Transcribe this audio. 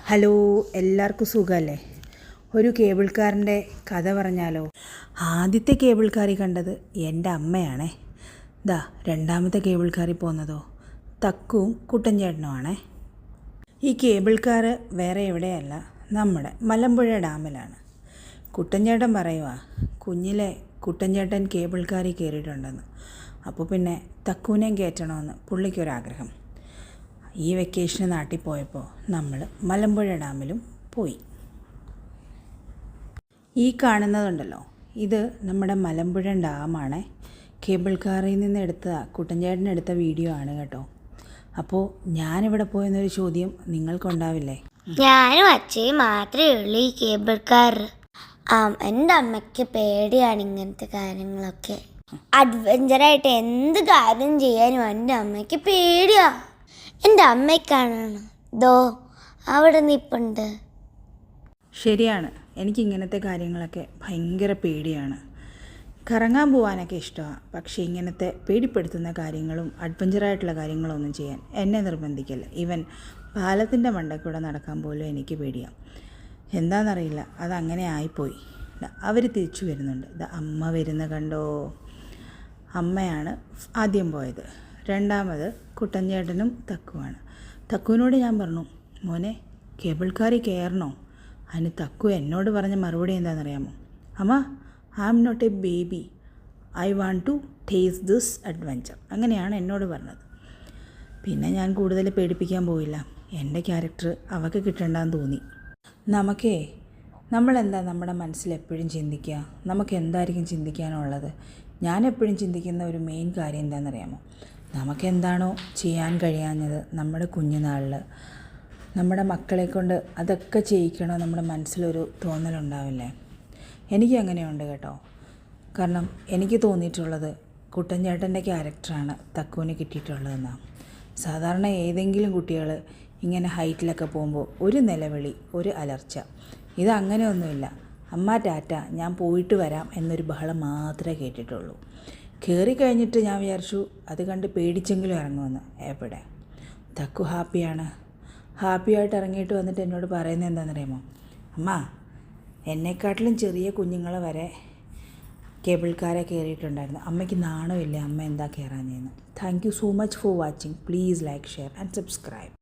Hello, എല്ലാവർക്കും സുഖമല്ലേ? ഒരു കേബിൾ കാറിൻ്റെ കഥ പറഞ്ഞാലോ? ആദ്യത്തെ കേബിൾ കാറി കണ്ടത് എൻ്റെ അമ്മയാണേ. രണ്ടാമത്തെ കേബിൾ കാറി പോകുന്നതോ തക്കുവും കുട്ടൻചേട്ടനുമാണേ. ഈ കേബിൾ കാറ് വേറെ എവിടെയല്ല, നമ്മുടെ മലമ്പുഴ ഡാമിലാണ്. കുട്ടൻചേട്ടൻ പറയുക, കുഞ്ഞിലെ കുട്ടൻചേട്ടൻ കേബിൾ കാറിൽ കയറിയിട്ടുണ്ടെന്ന്. അപ്പോൾ പിന്നെ തക്കുവിനെയും കയറ്റണമെന്ന് പുള്ളിക്കൊരാഗ്രഹം. ഈ വെക്കേഷന് നാട്ടിൽ പോയപ്പോൾ നമ്മൾ മലമ്പുഴ ഡാമിലും പോയി. ഈ കാണുന്നതുണ്ടല്ലോ, ഇത് നമ്മുടെ മലമ്പുഴ ഡാമാണ്. കേബിൾ കാറിൽ നിന്ന് കുട്ടൻചേട്ടൻ എടുത്ത വീഡിയോ ആണ് കേട്ടോ. അപ്പോൾ ഞാനിവിടെ പോയെന്നൊരു ചോദ്യം നിങ്ങൾക്കുണ്ടാവില്ലേ? ഞാനും അച്ഛയും മാത്രമേ ഉള്ളൂ ഈ കേബിൾ കാർ. എൻ്റെ അമ്മയ്ക്ക് പേടിയാണ് ഇങ്ങനത്തെ കാര്യങ്ങളൊക്കെ. അഡ്വഞ്ചറായിട്ട് എന്ത് കാര്യം ചെയ്യാനും എൻ്റെ അമ്മയ്ക്ക് പേടിയാ. എൻ്റെ അമ്മയ്ക്കാണാണ് അവിടെ നിൽപ്പുണ്ട്. ശരിയാണ്, എനിക്കിങ്ങനത്തെ കാര്യങ്ങളൊക്കെ ഭയങ്കര പേടിയാണ്. കറങ്ങാൻ പോകാനൊക്കെ ഇഷ്ടമാണ്, പക്ഷേ ഇങ്ങനത്തെ പേടിപ്പെടുത്തുന്ന കാര്യങ്ങളും അഡ്വഞ്ചറായിട്ടുള്ള കാര്യങ്ങളൊന്നും ചെയ്യാൻ എന്നെ നിർബന്ധിക്കില്ല. ഈവൻ പാലത്തിൻ്റെ മണ്ടയ്ക്കൂടെ നടക്കാൻ പോലും എനിക്ക് പേടിയാണ്. എന്താണെന്നറിയില്ല, അതങ്ങനെ ആയിപ്പോയി. അവർ തിരിച്ചു വരുന്നുണ്ട്. അമ്മ വരുന്ന കണ്ടോ? അമ്മയാണ് ആദ്യം പോയത്. രണ്ടാമത് കുട്ടൻചേട്ടനും തക്കുവാണ്. തക്കുവിനോട് ഞാൻ പറഞ്ഞു, മോനെ കേബിൾ കാറിൽ കയറണോ? അതിന് തക്കു എന്നോട് പറഞ്ഞ മറുപടി എന്താണെന്നറിയാമോ? അമ്മ, I am not a baby, I want to taste this adventure. അങ്ങനെയാണ് എന്നോട് പറഞ്ഞത്. പിന്നെ ഞാൻ കൂടുതൽ പേടിപ്പിക്കാൻ പോയില്ല. എൻ്റെ ക്യാരക്ടർ അവൾക്ക് കിട്ടണ്ടെന്ന് തോന്നി. നമ്മളെന്താ നമ്മുടെ മനസ്സിൽ എപ്പോഴും ചിന്തിക്കുക? നമുക്ക് എന്തായിരിക്കും ചിന്തിക്കാനുള്ളത്? ഞാൻ എപ്പോഴും ചിന്തിക്കുന്ന ഒരു മെയിൻ കാര്യം എന്താണെന്നറിയാമോ? നമുക്കെന്താണോ ചെയ്യാൻ കഴിയാഞ്ഞത് നമ്മുടെ കുഞ്ഞുനാളിൽ, നമ്മുടെ മക്കളെ കൊണ്ട് അതൊക്കെ ചെയ്യിക്കണോ നമ്മുടെ മനസ്സിലൊരു തോന്നലുണ്ടാവില്ലേ? എനിക്ക് അങ്ങനെയുണ്ട് കേട്ടോ. കാരണം എനിക്ക് തോന്നിയിട്ടുള്ളത് കുട്ടൻചേട്ടൻ്റെ ക്യാരക്ടറാണ് തക്കുവിന് കിട്ടിയിട്ടുള്ളതെന്നാണ്. സാധാരണ ഏതെങ്കിലും കുട്ടികൾ ഇങ്ങനെ ഹൈറ്റിലൊക്കെ പോകുമ്പോൾ ഒരു നിലവിളി, ഒരു അലർച്ച. ഇതങ്ങനെയൊന്നുമില്ല. അമ്മ ടാറ്റ, ഞാൻ പോയിട്ട് വരാം എന്നൊരു ബഹളം മാത്രമേ കേട്ടിട്ടുള്ളൂ. കയറി കഴിഞ്ഞിട്ട് ഞാൻ വിചാരിച്ചു അത് കണ്ട് പേടിച്ചെങ്കിലും ഇറങ്ങുമെന്ന്. എവിടെ, തക്കു ഹാപ്പിയാണ്. ഹാപ്പിയായിട്ട് ഇറങ്ങിയിട്ട് വന്നിട്ട് എന്നോട് പറയുന്നത് എന്താണെന്നറിയാമോ? അമ്മ, എന്നെക്കാട്ടിലും ചെറിയ കുഞ്ഞുങ്ങൾ വരെ കേബിൾ കാറെ കയറിയിട്ടുണ്ടായിരുന്നു. അമ്മയ്ക്ക് നാണമില്ല, അമ്മ എന്താ കയറാഞ്ഞതെന്ന്. Thank you so much for watching. Please like, share and subscribe.